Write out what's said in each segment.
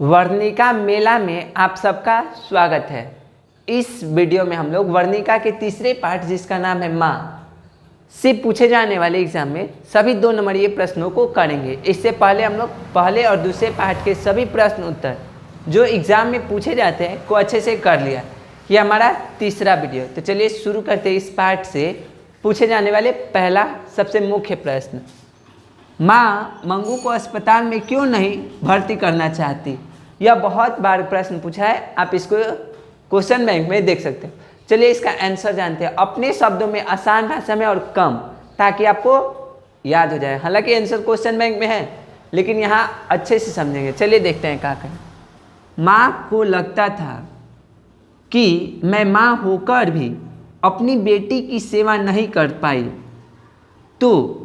वर्णिका मेला में आप सबका स्वागत है। इस वीडियो में हम लोग वर्णिका के तीसरे पार्ट जिसका नाम है माँ से पूछे जाने वाले एग्जाम में सभी 2 नंबरीय प्रश्नों को करेंगे। इससे पहले हम लोग पहले और दूसरे पार्ट के सभी प्रश्न उत्तर जो एग्ज़ाम में पूछे जाते हैं को अच्छे से कर लिया। ये हमारा तीसरा वीडियो। तो चलिए शुरू करते हैं इस पार्ट से पूछे जाने वाले पहला सबसे मुख्य प्रश्न। माँ मंगू को अस्पताल में क्यों नहीं भर्ती करना चाहती? यह बहुत बार प्रश्न पूछा है, आप इसको क्वेश्चन बैंक में देख सकते हो। चलिए इसका आंसर जानते हैं अपने शब्दों में, आसान भाषा में और कम, ताकि आपको याद हो जाए। हालांकि आंसर क्वेश्चन बैंक में है, लेकिन यहाँ अच्छे से समझेंगे। चलिए देखते हैं क्या कहें। माँ को लगता था कि मैं माँ होकर भी अपनी बेटी की सेवा नहीं कर पाई, तो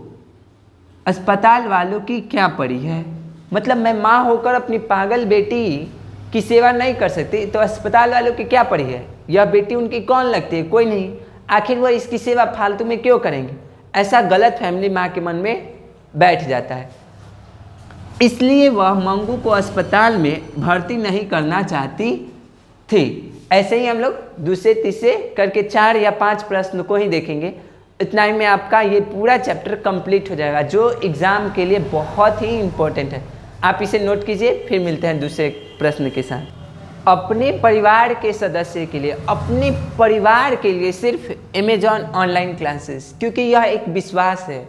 अस्पताल वालों की क्या पड़ी है? मतलब मैं माँ होकर अपनी पागल बेटी की सेवा नहीं कर सकती, तो अस्पताल वालों की क्या पड़ी है? यह बेटी उनकी कौन लगती है? कोई नहीं। आखिर वह इसकी सेवा फालतू में क्यों करेंगे? ऐसा गलत फैमिली माँ के मन में बैठ जाता है। इसलिए वह मंगू को अस्पताल में भर्ती नहीं करना चाहती थी। ऐसे ही हम लोग दूसरे तीसरे करके 4 या 5 प्रश्न को ही देखेंगे। इतना ही में आपका ये पूरा चैप्टर कंप्लीट हो जाएगा, जो एग्ज़ाम के लिए बहुत ही इम्पोर्टेंट है। आप इसे नोट कीजिए, फिर मिलते हैं दूसरे प्रश्न के साथ। अपने परिवार के सदस्य के लिए, अपने परिवार के लिए सिर्फ अमेजॉन ऑनलाइन क्लासेस, क्योंकि यह एक विश्वास है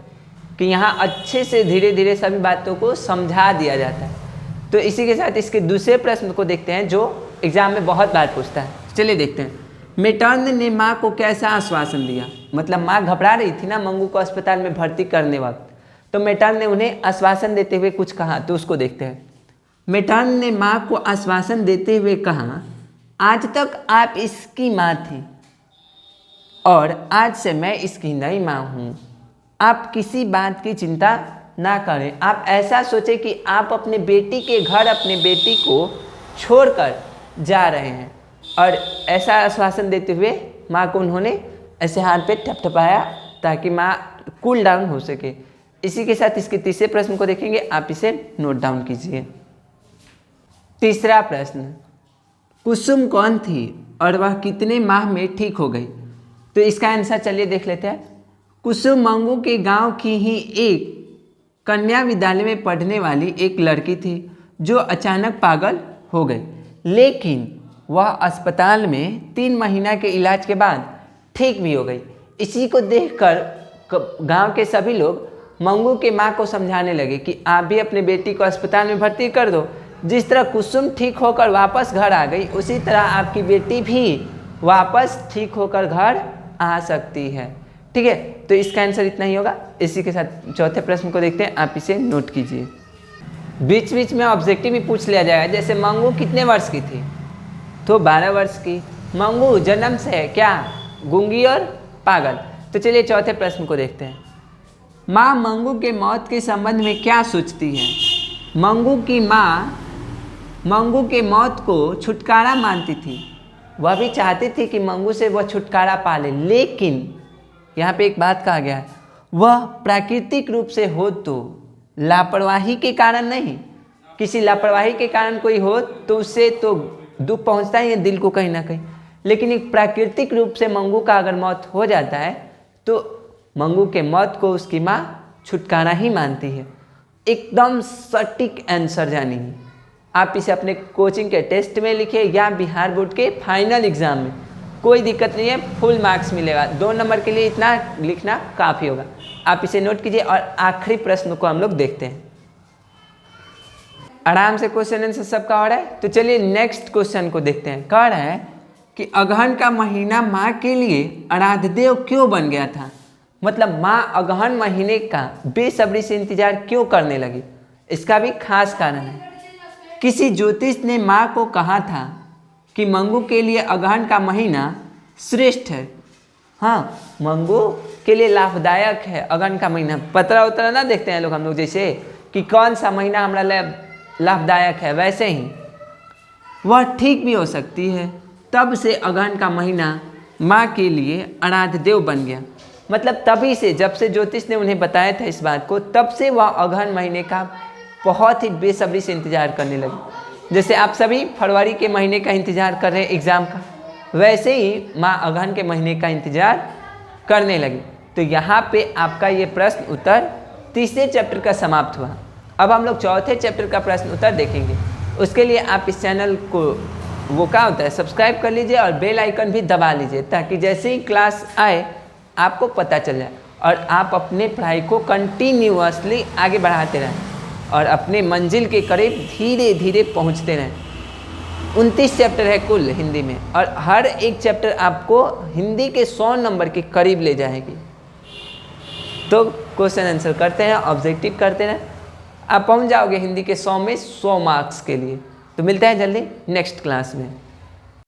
कि यहाँ अच्छे से धीरे धीरे सभी बातों को समझा दिया जाता है। तो इसी के साथ इसके दूसरे प्रश्न को देखते हैं, जो एग्ज़ाम में बहुत बार पूछता है। चलिए देखते हैं। मेटर्न ने माँ को कैसा आश्वासन दिया? मतलब माँ घबरा रही थी ना मंगू को अस्पताल में भर्ती करने वक्त, तो मेटर्न ने उन्हें आश्वासन देते हुए कुछ कहा, तो उसको देखते हैं। मेटर्न ने माँ को आश्वासन देते हुए कहा, आज तक आप इसकी माँ थी और आज से मैं इसकी नई माँ हूँ। आप किसी बात की चिंता ना करें। आप ऐसा सोचें कि आप अपने बेटी के घर अपने बेटी को छोड़कर जा रहे हैं। और ऐसा आश्वासन देते हुए माँ को उन्होंने ऐसे हाथ पे थपथपाया ताकि माँ कूल डाउन हो सके। इसी के साथ इसके तीसरे प्रश्न को देखेंगे, आप इसे नोट डाउन कीजिए। तीसरा प्रश्न, कुसुम कौन थी और वह कितने माह में ठीक हो गई? तो इसका आंसर चलिए देख लेते हैं। कुसुम मंगू के गांव की ही एक कन्या विद्यालय में पढ़ने वाली एक लड़की थी जो अचानक पागल हो गई, लेकिन वह अस्पताल में 3 महीना के इलाज के बाद ठीक भी हो गई। इसी को देखकर गांव के सभी लोग मंगू के माँ को समझाने लगे कि आप भी अपने बेटी को अस्पताल में भर्ती कर दो। जिस तरह कुसुम ठीक होकर वापस घर आ गई, उसी तरह आपकी बेटी भी वापस ठीक होकर घर आ सकती है। ठीक है, तो इसका आंसर इतना ही होगा। इसी के साथ चौथे प्रश्न को देखते हैं, आप इसे नोट कीजिए। बीच बीच में ऑब्जेक्टिव भी पूछ लिया जाएगा। जैसे मंगू कितने वर्ष की थी? तो 12 वर्ष की। मंगू जन्म से है क्या गूंगी और पागल? तो चलिए चौथे प्रश्न को देखते हैं। माँ मंगू के मौत के संबंध में क्या सोचती है? मंगू की माँ मंगू के मौत को छुटकारा मानती थी। वह भी चाहती थी कि मंगू से वह छुटकारा पा ले, लेकिन यहाँ पे एक बात कहा गया है, वह प्राकृतिक रूप से हो तो, लापरवाही के कारण नहीं। किसी लापरवाही के कारण कोई हो तो उससे तो दुख पहुंचता ही है दिल को कहीं ना कहीं, लेकिन एक प्राकृतिक रूप से मंगू का अगर मौत हो जाता है तो मंगू के मौत को उसकी माँ छुटकारा ही मानती है। एकदम सटीक आंसर जानिए। आप इसे अपने कोचिंग के टेस्ट में लिखिए या बिहार बोर्ड के फाइनल एग्जाम में, कोई दिक्कत नहीं है, फुल मार्क्स मिलेगा। 2 नंबर के लिए इतना लिखना काफ़ी होगा। आप इसे नोट कीजिए। और आखिरी प्रश्न को हम लोग देखते हैं। आराम से क्वेश्चन आंसर सबका हो रहा है। तो चलिए नेक्स्ट क्वेश्चन को देखते हैं। कह रहा है कि अगहन का महीना माँ के लिए आराध्य देव क्यों बन गया था? मतलब माँ अगहन महीने का बेसब्री से इंतजार क्यों करने लगी? इसका भी खास कारण है। किसी ज्योतिष ने माँ को कहा था कि मंगू के लिए अगहन का महीना श्रेष्ठ है। हाँ, मंगू के लिए लाभदायक है अगहन का महीना। पतरा उतरा ना देखते हैं लोग हम लोग, जैसे कि कौन सा महीना हमारा लाभदायक है, वैसे ही वह ठीक भी हो सकती है। तब से अगहन का महीना माँ के लिए आराध्य देव बन गया। मतलब तभी से, जब से ज्योतिष ने उन्हें बताया था इस बात को, तब से वह अगहन महीने का बहुत ही बेसब्री से इंतजार करने लगी। जैसे आप सभी फरवरी के महीने का इंतज़ार कर रहे हैं एग्ज़ाम का, वैसे ही माँ अगहन के महीने का इंतज़ार करने लगी। तो यहाँ पे आपका ये प्रश्न उत्तर तीसरे चैप्टर का समाप्त हुआ। अब हम लोग चौथे चैप्टर का प्रश्न उत्तर देखेंगे। उसके लिए आप इस चैनल को वो क्या होता है सब्सक्राइब कर लीजिए और बेल आइकन भी दबा लीजिए, ताकि जैसे ही क्लास आए आपको पता चल जाए और आप अपने पढ़ाई को कंटिन्यूअसली आगे बढ़ाते रहें और अपने मंजिल के करीब धीरे धीरे पहुंचते रहें। 29 चैप्टर है कुल हिंदी में और हर एक चैप्टर आपको हिंदी के 100 नंबर के करीब ले जाएगी। तो क्वेश्चन आंसर करते हैं, ऑब्जेक्टिव करते हैं, आप पहुंच जाओगे हिंदी के 100 में 100 मार्क्स के लिए। तो मिलते हैं जल्दी नेक्स्ट क्लास में।